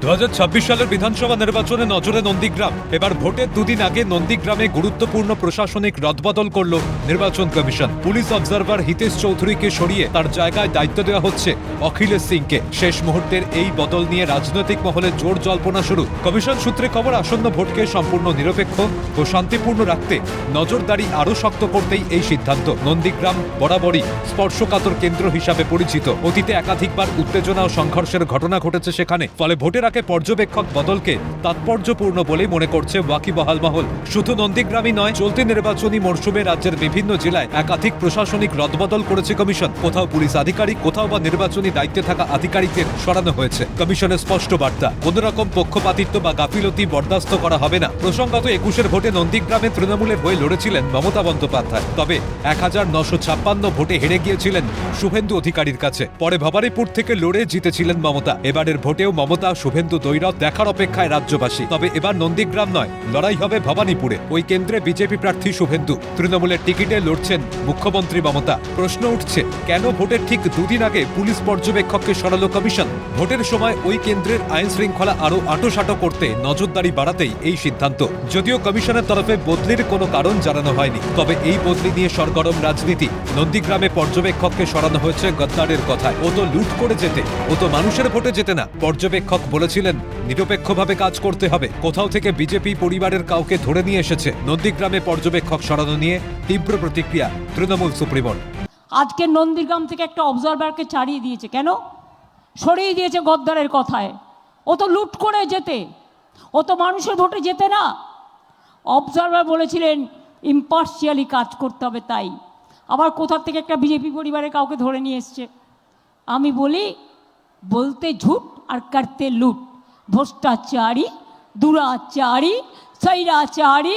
2026 সালের বিধানসভা নির্বাচনে নজরে নন্দীগ্রাম। এবার ভোটের দুদিন আগে নন্দীগ্রামে গুরুত্বপূর্ণ প্রশাসনিক রদবদল করল নির্বাচন কমিশন। পুলিশ অবজারভার হিতেশ চৌধুরীকে সরিয়ে তার জায়গায় দায়িত্ব দেওয়া হচ্ছে অখিলেশ সিংকে। শেষ মুহূর্তের এই বদল নিয়ে রাজনৈতিক মহলে জোর জল্পনা শুরু। কমিশন সূত্রে খবর, আসন্ন ভোটকে সম্পূর্ণ নিরপেক্ষ ও শান্তিপূর্ণ রাখতে নজরদারি আরও শক্ত করতেই এই সিদ্ধান্ত। নন্দীগ্রাম বরাবরই স্পর্শকাতর কেন্দ্র হিসাবে পরিচিত। অতীতে একাধিকবার উত্তেজনা ও সংঘর্ষের ঘটনা ঘটেছে সেখানে। ফলে ভোটের আগে পর্যবেক্ষক বদলকে তাৎপর্যপূর্ণ বলেই মনে করছে ওয়াকিবহাল মহল। শুধু নন্দীগ্রামই নয়, চলতি নির্বাচনী মরশুমে রাজ্যের বিভিন্ন জেলায় একাধিক প্রশাসনিক রদবদল করেছে কমিশন। কোথাও পুলিশ আধিকারিক, কোথাও বা নির্বাচনী দায়িত্বে থাকা আধিকারিকদের সরানো হয়েছে। কমিশনের স্পষ্ট বার্তা, কোনো রকম পক্ষপাতিত্ব বা গাফিলতি বরদাস্ত করা হবে না। প্রসঙ্গত 21-এর ভোটে নন্দীগ্রামে তৃণমূলের হয়ে লড়েছিলেন মমতা বন্দ্যোপাধ্যায়। তবে 1956 ভোটে হেরে গিয়েছিলেন শুভেন্দু অধিকারীর কাছে। পরে ভবানীপুর থেকে লড়ে জিতেছিলেন মমতা। এবারের ভোটেও মমতা শুভেন্দু দ্বৈরথ দেখার অপেক্ষায় রাজ্যবাসী। তবে এবার নন্দীগ্রাম নয়, লড়াই হবে ভবানীপুরে। ওই কেন্দ্রে বিজেপি প্রার্থী শুভেন্দু, তৃণমূলের টিকিটে লড়ছেন মুখ্যমন্ত্রী মমতা। প্রশ্ন উঠছে, কেন ভোটের ঠিক দুদিন আগে পুলিশ পর্যবেক্ষককে সরালো কমিশন? ভোটের সময় ওই কেন্দ্রের আইন শৃঙ্খলা আরও আঁটোসাঁটো করতে নজরদারি বাড়াতেই এই সিদ্ধান্ত। যদিও কমিশনের তরফে বদলির কোনো কারণ জানানো হয়নি, তবে এই বদলি নিয়ে সরগরম রাজনীতি। নন্দীগ্রামে পর্যবেক্ষককে সরানো হয়েছে গদ্দারের কথায়। ও তো লুট করে যেতে, ও তো মানুষের ভোটে যেতে না। পর্যবেক্ষক বলেছিলেন নিরপেক্ষভাবে কাজ করতে হবে। কোথাও থেকে বিজেপি পরিবারের কাউকে ধরে নিয়ে এসেছে। নন্দীগ্রামে পর্যবেক্ষক সরানো নিয়ে তীব্র প্রতিক্রিয়া তৃণমূল সুপ্রিমোর। আজকে নন্দীগ্রাম থেকে একটা অবজারভারকে ছাড়িয়ে দিয়েছে। কেন সরিয়ে দিয়েছে? গদ্দারের কথায়। ও তো লুট করে যেতে, ও তো মানুষের ভোটে যেতে না। অবজারভার বলেছিলেন ইম্পার্শিয়ালি কাজ করতে হবে, তাই আবার কোথা থেকে একটা বিজেপি পরিবারের কাউকে ধরে নিয়ে এসছে। আমি বলি, বলতে ঝুট আর করতে লুট। ভ্রষ্টাচারী, দুরাচারী, স্বৈরাচারী,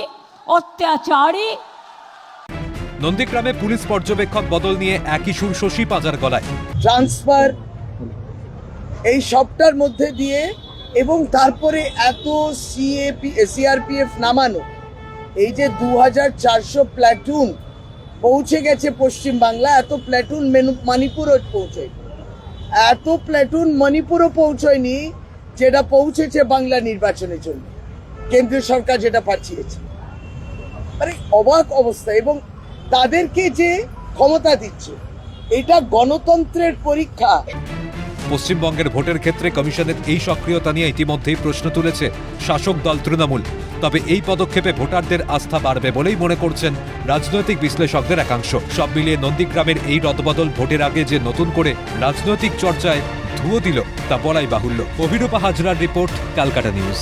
অত্যাচারী। নন্দীগ্রামে পুলিশ পর্যবেক্ষক বদল নিয়ে একই সুর শশী পাজার গলায়। ট্রান্সফার এই সবটার মধ্যে দিয়ে এবং তারপরে এত সিআরপিএফ নামানো, এই যে 2400 প্ল্যাটুন পৌঁছে গেছে পশ্চিম বাংলা, এত প্ল্যাটুন মণিপুরও পৌঁছয়, এত প্ল্যাটুন মণিপুরও পৌঁছয়নি যেটা পৌঁছেছে বাংলা নির্বাচনের জন্য কেন্দ্রীয় সরকার যেটা পাঠিয়েছে। মানে অবাক অবস্থা। এবং তাদেরকে যে ক্ষমতা দিচ্ছে, এটা গণতন্ত্রের পরীক্ষা। পশ্চিমবঙ্গের ভোটের ক্ষেত্রে কমিশনের এই সক্রিয়তা নিয়ে ইতিমধ্যেই প্রশ্ন তুলেছে শাসক দল তৃণমূল। তবে এই পদক্ষেপে ভোটারদের আস্থা বাড়বে বলেই মনে করছেন রাজনৈতিক বিশ্লেষকদের একাংশ। সব মিলিয়ে নন্দীগ্রামের এই রদবদল ভোটের আগে যে নতুন করে রাজনৈতিক চর্চায় ধুয়ো দিল তা বলাই বাহুল্য। অভিরূপা হাজরার রিপোর্ট, ক্যালকাটা নিউজ।